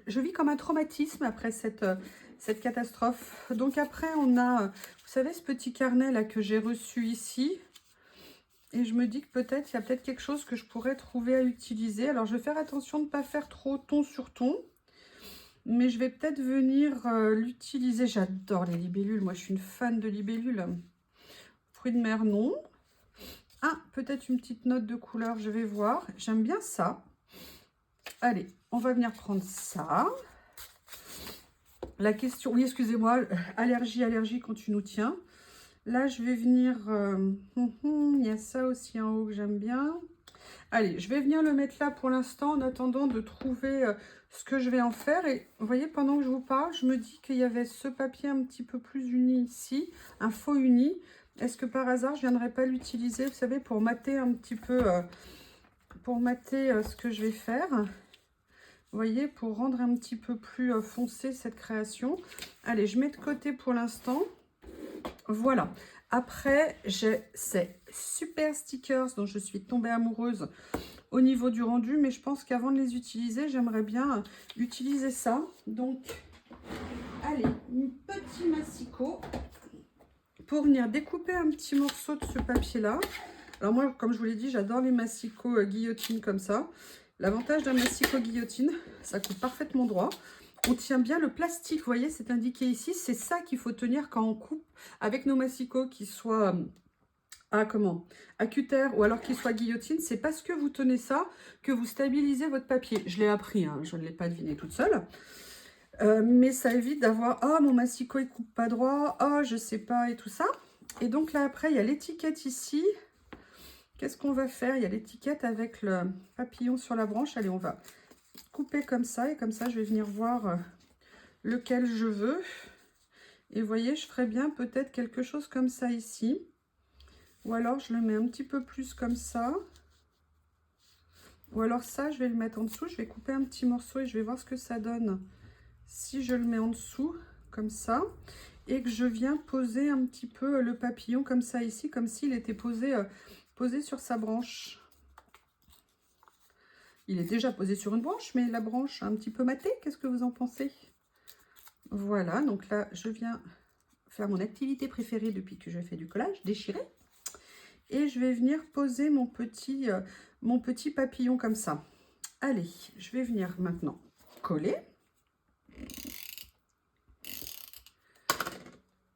je vis comme un traumatisme après cette catastrophe. Donc après, on a, vous savez, ce petit carnet là que j'ai reçu ici. Et je me dis que peut-être, il y a peut-être quelque chose que je pourrais trouver à utiliser. Alors, je vais faire attention de ne pas faire trop ton sur ton. Mais je vais peut-être venir l'utiliser. J'adore les libellules. Moi, je suis une fan de libellules. Fruits de mer, non. Ah, peut-être une petite note de couleur, je vais voir. J'aime bien ça. Allez, on va venir prendre ça. La question, oui, excusez-moi, allergie quand tu nous tiens. Là, je vais venir, il y a ça aussi en haut que j'aime bien. Allez, je vais venir le mettre là pour l'instant en attendant de trouver ce que je vais en faire. Et vous voyez, pendant que je vous parle, je me dis qu'il y avait ce papier un petit peu plus uni ici, un faux uni. Est-ce que par hasard, je ne viendrai pas l'utiliser, vous savez, pour mater un petit peu, ce que je vais faire. Vous voyez, pour rendre un petit peu plus foncé cette création. Allez, je mets de côté pour l'instant. Voilà. Après, j'ai ces super stickers dont je suis tombée amoureuse au niveau du rendu. Mais je pense qu'avant de les utiliser, j'aimerais bien utiliser ça. Donc, allez, un petit massicot pour venir découper un petit morceau de ce papier-là. Alors moi, comme je vous l'ai dit, j'adore les massicots guillotine comme ça. L'avantage d'un massicot guillotine, ça coupe parfaitement droit. On tient bien le plastique, vous voyez, c'est indiqué ici. C'est ça qu'il faut tenir quand on coupe avec nos massicots, qui soient à cutter ou alors qu'ils soient guillotine. C'est parce que vous tenez ça que vous stabilisez votre papier. Je l'ai appris, hein, je ne l'ai pas deviné toute seule. Mais ça évite d'avoir « Ah, mon massicot, il coupe pas droit. Ah, je sais pas. » et tout ça. Et donc là, après, il y a l'étiquette ici. Qu'est-ce qu'on va faire? Il y a l'étiquette avec le papillon sur la branche. Allez, on va couper comme ça. Et comme ça, je vais venir voir lequel je veux. Et vous voyez, je ferais bien peut-être quelque chose comme ça ici. Ou alors, je le mets un petit peu plus comme ça. Ou alors ça, je vais le mettre en dessous. Je vais couper un petit morceau et je vais voir ce que ça donne. Si je le mets en dessous, comme ça, et que je viens poser un petit peu le papillon comme ça ici, comme s'il était posé sur sa branche. Il est déjà posé sur une branche, mais la branche un petit peu matée, qu'est-ce que vous en pensez? Voilà, donc là, je viens faire mon activité préférée depuis que je fais du collage, déchirer. Et je vais venir poser mon petit papillon comme ça. Allez, je vais venir maintenant coller.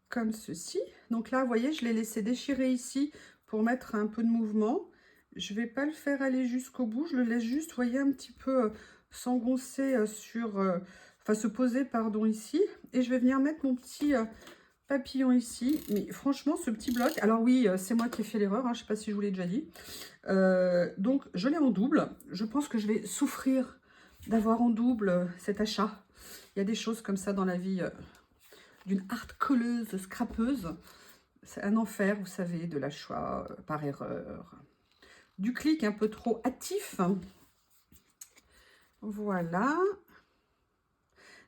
Comme ceci. Donc là, vous voyez, je l'ai laissé déchirer ici pour mettre un peu de mouvement. Je ne vais pas le faire aller jusqu'au bout. Je le laisse juste, vous voyez, un petit peu s'engoncer enfin se poser, pardon, ici. Et je vais venir mettre mon petit papillon ici. Mais franchement, ce petit bloc... Alors oui, c'est moi qui ai fait l'erreur, hein, je ne sais pas si je vous l'ai déjà dit. Donc, je l'ai en double. Je pense que je vais souffrir d'avoir en double cet achat. Il y a des choses comme ça dans la vie... d'une art colleuse, scrapeuse. C'est un enfer, vous savez, de l'achat par erreur. Du clic un peu trop hâtif. Voilà.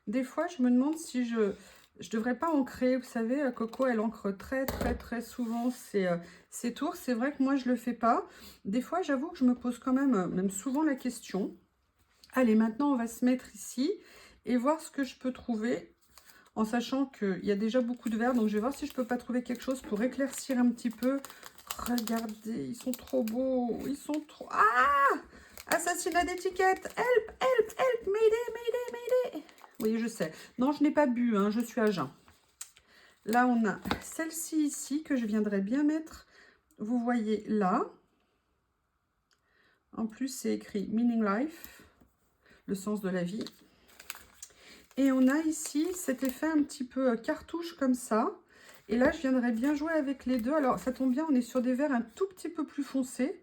Des fois, je me demande si je devrais pas ancrer. Vous savez, Coco, elle encre très souvent ses tours. C'est vrai que moi, je le fais pas. Des fois, j'avoue que je me pose quand même souvent la question. Allez, maintenant, on va se mettre ici et voir ce que je peux trouver. En sachant qu'il y a déjà beaucoup de vert, donc je vais voir si je peux pas trouver quelque chose pour éclaircir un petit peu. Regardez, ils sont trop beaux, ils sont trop... Ah! Assassinat d'étiquette! Help, help, help! Mayday, mayday, mayday! Oui, je sais. Non, je n'ai pas bu, hein, je suis à jeun. Là, on a celle-ci ici que je viendrai bien mettre, vous voyez là. En plus, c'est écrit Meaning Life, le sens de la vie. Et on a ici cet effet un petit peu cartouche comme ça. Et là, je viendrais bien jouer avec les deux. Alors, ça tombe bien, on est sur des verts un tout petit peu plus foncés.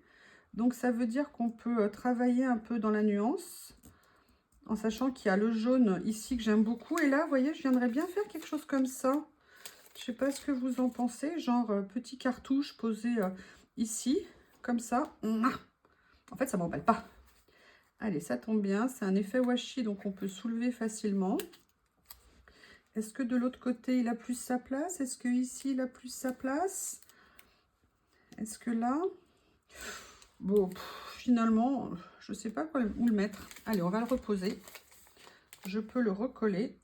Donc, ça veut dire qu'on peut travailler un peu dans la nuance. En sachant qu'il y a le jaune ici que j'aime beaucoup. Et là, vous voyez, je viendrais bien faire quelque chose comme ça. Je ne sais pas ce que vous en pensez. Genre, petit cartouche posé ici, comme ça. En fait, ça ne m'emballe pas. Allez, ça tombe bien, c'est un effet washi, donc on peut soulever facilement. Est-ce que de l'autre côté, il a plus sa place? Est-ce que ici, il a plus sa place? Est-ce que là? Bon, finalement, je ne sais pas où le mettre. Allez, on va le reposer. Je peux le recoller.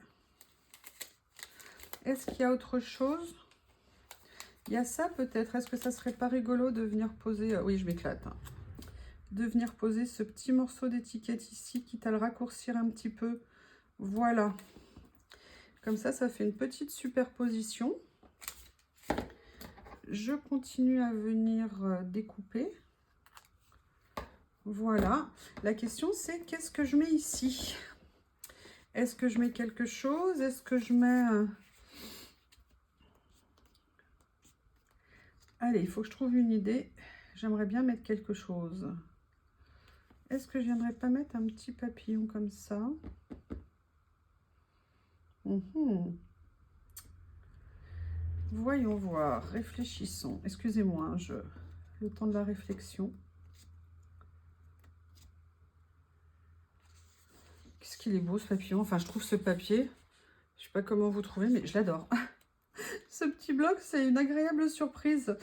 Est-ce qu'il y a autre chose? Il y a ça peut-être. Est-ce que ça serait pas rigolo de venir poser... oui, je m'éclate. Hein. De venir poser ce petit morceau d'étiquette ici, quitte à le raccourcir un petit peu. Voilà. Comme ça fait une petite superposition. Je continue à venir découper. Voilà. La question, c'est qu'est-ce que je mets ici? Est-ce que je mets quelque chose? Est-ce que je mets... Allez, il faut que je trouve une idée. J'aimerais bien mettre quelque chose. Est-ce que je viendrais pas mettre un petit papillon comme ça? Voyons voir, réfléchissons. Excusez-moi, le temps de la réflexion. Qu'est-ce qu'il est beau ce papillon. Enfin, je trouve ce papier, je sais pas comment vous trouvez, mais je l'adore. Ce petit bloc, c'est une agréable surprise.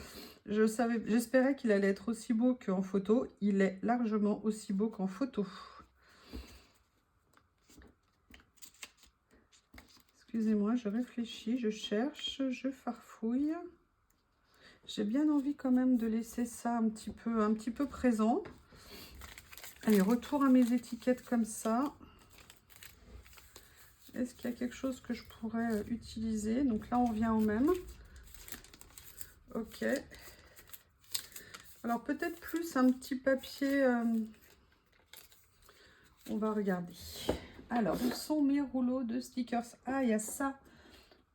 J'espérais qu'il allait être aussi beau qu'en photo. Il est largement aussi beau qu'en photo. Excusez-moi, je réfléchis, je cherche, je farfouille. J'ai bien envie quand même de laisser ça un petit peu présent. Allez, retour à mes étiquettes comme ça. Est-ce qu'il y a quelque chose que je pourrais utiliser? Donc là, on revient au même. Ok. Alors, peut-être plus un petit papier. On va regarder. Alors, où sont mes rouleaux de stickers? Ah, il y a ça.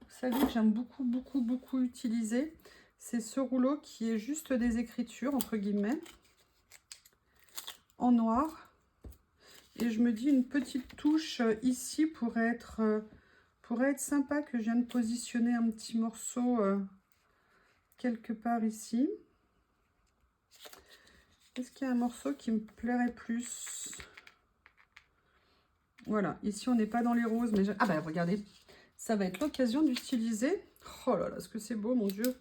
Vous savez que j'aime beaucoup utiliser. C'est ce rouleau qui est juste des écritures, entre guillemets, en noir. Et je me dis, une petite touche ici pourrait être sympa, que je viens de positionner un petit morceau quelque part ici. Est-ce qu'il y a un morceau qui me plairait plus? Voilà, ici on n'est pas dans les roses, mais ah bah regardez, ça va être l'occasion d'utiliser, oh là là, ce que c'est beau mon Dieu,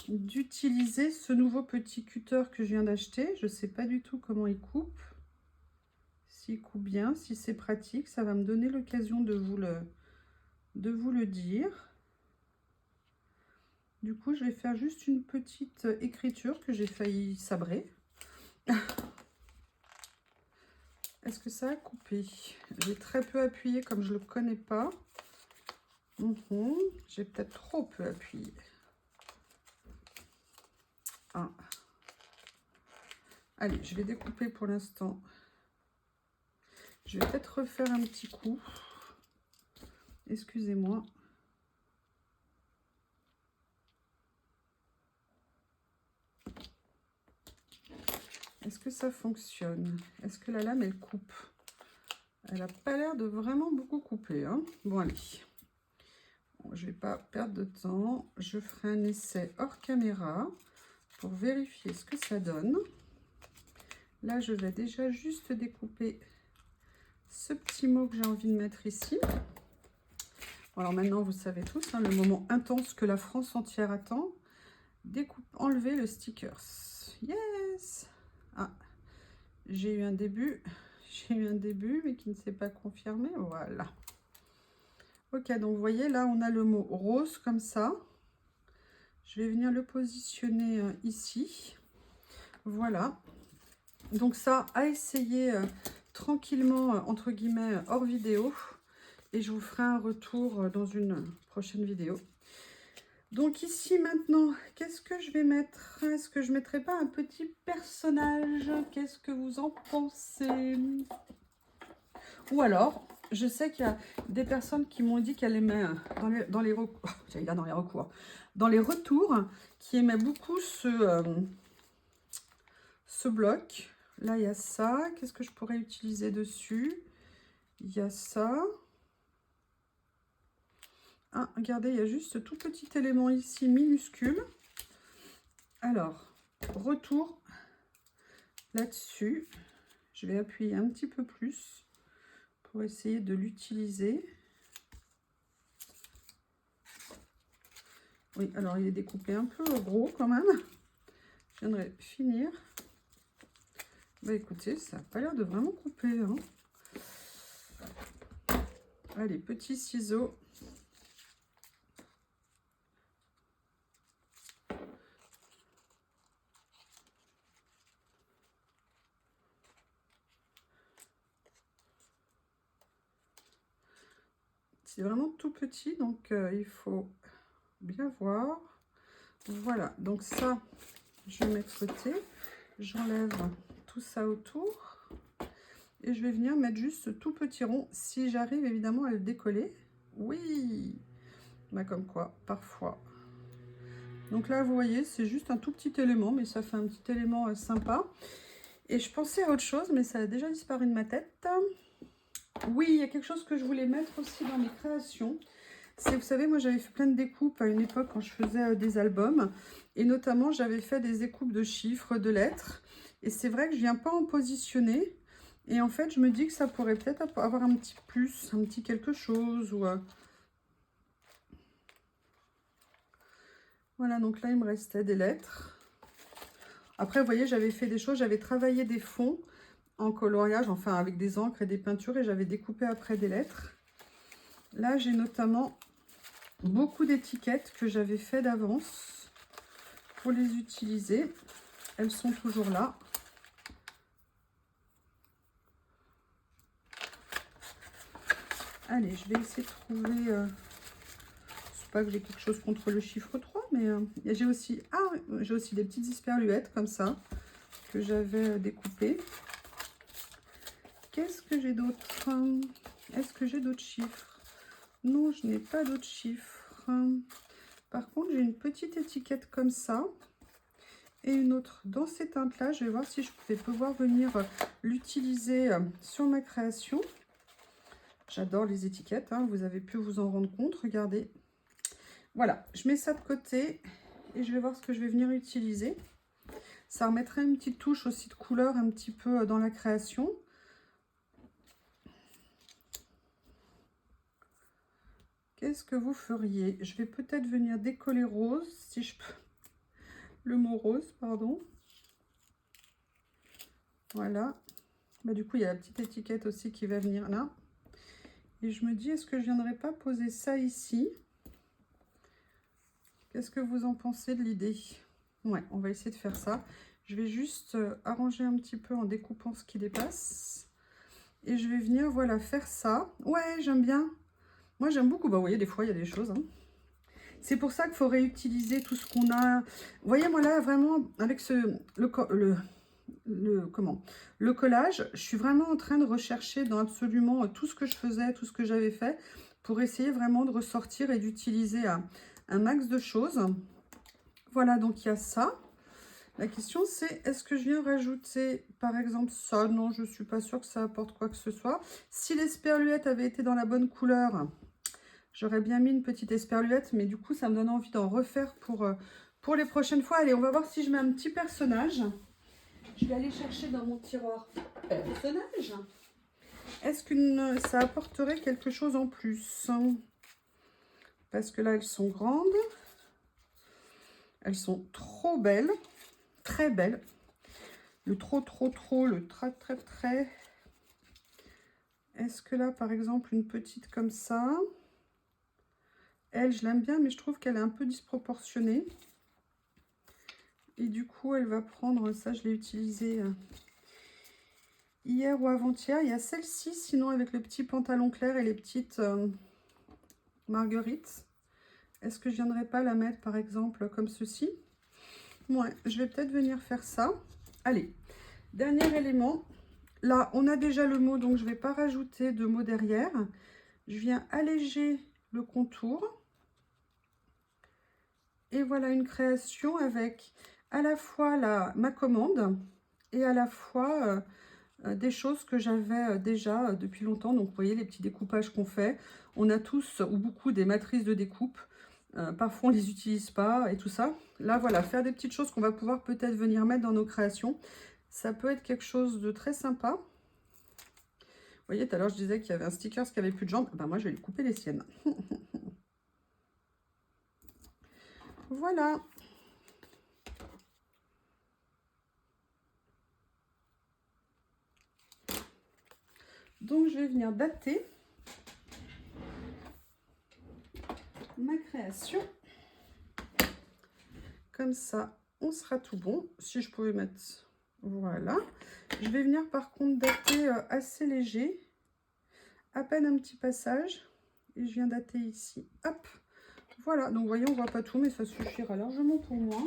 d'utiliser ce nouveau petit cutter que je viens d'acheter. Je ne sais pas du tout comment il coupe, s'il coupe bien, si c'est pratique, ça va me donner l'occasion de vous le dire. Du coup, je vais faire juste une petite écriture que j'ai failli sabrer. Est-ce que ça a coupé? J'ai très peu appuyé comme je ne le connais pas. J'ai peut-être trop peu appuyé. Ah. Allez, je vais découper pour l'instant. Je vais peut-être refaire un petit coup. Excusez-moi. Est-ce que ça fonctionne? Est-ce que la lame, elle coupe? Elle n'a pas l'air de vraiment beaucoup couper. Hein. Bon, allez. Bon, je ne vais pas perdre de temps. Je ferai un essai hors caméra pour vérifier ce que ça donne. Là, je vais déjà juste découper ce petit mot que j'ai envie de mettre ici. Bon, alors maintenant, vous savez tous, hein, le moment intense que la France entière attend. Enlever le stickers. Yes! Ah, j'ai eu un début, mais qui ne s'est pas confirmé. Voilà. Ok, donc vous voyez, là, on a le mot rose comme ça. Je vais venir le positionner ici. Voilà. Donc ça, à essayer tranquillement, entre guillemets, hors vidéo. Et je vous ferai un retour dans une prochaine vidéo. Donc ici maintenant, qu'est-ce que je vais mettre? Est-ce que je ne mettrai pas un petit personnage? Qu'est-ce que vous en pensez? Ou alors, je sais qu'il y a des personnes qui m'ont dit qu'elles aimaient dans les recours, dans les retours, qui aimaient beaucoup ce bloc. Là, il y a ça. Qu'est-ce que je pourrais utiliser dessus? Il y a ça. Ah, regardez, il y a juste ce tout petit élément ici, minuscule. Alors, retour là-dessus. Je vais appuyer un petit peu plus pour essayer de l'utiliser. Oui, alors il est découpé un peu gros quand même. je viendrai finir. Bah écoutez, ça n'a pas l'air de vraiment couper, hein. Allez, petits ciseaux. C'est vraiment tout petit, donc il faut bien voir. Voilà, donc ça, je vais mettre de côté. J'enlève tout ça autour. Et je vais venir mettre juste ce tout petit rond, si j'arrive évidemment à le décoller. Oui, bah comme quoi, parfois. Donc là, vous voyez, c'est juste un tout petit élément, mais ça fait un petit élément sympa. Et je pensais à autre chose, mais ça a déjà disparu de ma tête. Oui, il y a quelque chose que je voulais mettre aussi dans mes créations. C'est, vous savez, moi j'avais fait plein de découpes à une époque quand je faisais des albums. Et notamment, j'avais fait des découpes de chiffres, de lettres. Et c'est vrai que je ne viens pas en positionner. Et en fait, je me dis que ça pourrait peut-être avoir un petit plus, un petit quelque chose. Ou, Voilà, donc là, il me restait des lettres. Après, vous voyez, j'avais fait des choses, j'avais travaillé des fonds en coloriage, enfin avec des encres et des peintures, et j'avais découpé après des lettres. Là, j'ai notamment beaucoup d'étiquettes que j'avais fait d'avance pour les utiliser. Elles sont toujours là. Allez, je vais essayer de trouver... c'est pas que j'ai quelque chose contre le chiffre 3, mais j'ai aussi des petites esperluettes comme ça que j'avais découpées. Qu'est-ce que j'ai d'autre? Est-ce que j'ai d'autres chiffres? Non, je n'ai pas d'autres chiffres. Par contre, j'ai une petite étiquette comme ça et une autre dans ces teintes-là. Je vais voir si je vais pouvoir venir l'utiliser sur ma création. J'adore les étiquettes, hein, vous avez pu vous en rendre compte. Regardez. Voilà, je mets ça de côté et je vais voir ce que je vais venir utiliser. Ça remettrait une petite touche aussi de couleur un petit peu dans la création. Qu'est-ce que vous feriez? Je vais peut-être venir décoller rose, si je peux. Le mot rose, pardon. Voilà. Bah, du coup, il y a la petite étiquette aussi qui va venir là. Et je me dis, est-ce que je ne viendrais pas poser ça ici? Qu'est-ce que vous en pensez de l'idée? Ouais, on va essayer de faire ça. Je vais juste arranger un petit peu en découpant ce qui dépasse. Et je vais venir, voilà, faire ça. Ouais, j'aime bien. Moi, j'aime beaucoup. Bah, vous voyez, des fois, il y a des choses, hein. C'est pour ça qu'il faut réutiliser tout ce qu'on a. Vous voyez, moi, là, vraiment, avec le collage, je suis vraiment en train de rechercher dans absolument tout ce que je faisais, tout ce que j'avais fait, pour essayer vraiment de ressortir et d'utiliser un max de choses. Voilà, donc il y a ça. La question c'est, est-ce que je viens rajouter par exemple ça? Non, je ne suis pas sûre que ça apporte quoi que ce soit. Si l'esperluette avait été dans la bonne couleur, j'aurais bien mis une petite esperluette, mais du coup ça me donne envie d'en refaire pour les prochaines fois. Allez, on va voir si je mets un petit personnage. Je vais aller chercher dans mon tiroir personnage. Est-ce que ça apporterait quelque chose en plus? Parce que là, elles sont grandes. Elles sont trop belles. Très belles. Le trop, le très. Est-ce que là, par exemple, une petite comme ça? Elle, je l'aime bien, mais je trouve qu'elle est un peu disproportionnée. Et du coup, elle va prendre... Ça, je l'ai utilisé hier ou avant-hier. Il y a celle-ci, sinon, avec le petit pantalon clair et les petites marguerites. Est-ce que je viendrai pas la mettre, par exemple, comme ceci? Ouais, je vais peut-être venir faire ça. Allez, dernier élément. Là, on a déjà le mot, donc je ne vais pas rajouter de mot derrière. Je viens alléger le contour. Et voilà une création avec à la fois ma commande et à la fois des choses que j'avais déjà depuis longtemps. Donc, vous voyez les petits découpages qu'on fait. On a tous ou beaucoup des matrices de découpe. Parfois, on ne les utilise pas et tout ça. Là, voilà, faire des petites choses qu'on va pouvoir peut-être venir mettre dans nos créations. Ça peut être quelque chose de très sympa. Vous voyez, tout à l'heure, je disais qu'il y avait un sticker qui avait plus de jambes. Ben, moi, je vais lui couper les siennes. Voilà. Donc, je vais venir dater ma création. Comme ça, on sera tout bon. Si je pouvais mettre... Voilà. Je vais venir par contre dater assez léger. À peine un petit passage. Et je viens dater ici. Hop. Voilà. Donc, vous voyez, on ne voit pas tout, mais ça suffira largement pour moi.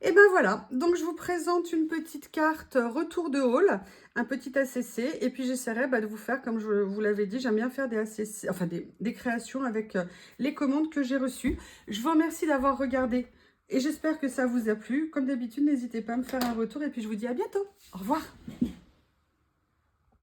Et ben voilà, donc je vous présente une petite carte retour de haul, un petit ACC, et puis j'essaierai de vous faire, comme je vous l'avais dit, j'aime bien faire des ACC, enfin des créations avec les commandes que j'ai reçues. Je vous remercie d'avoir regardé, et j'espère que ça vous a plu. Comme d'habitude, n'hésitez pas à me faire un retour, et puis je vous dis à bientôt. Au revoir.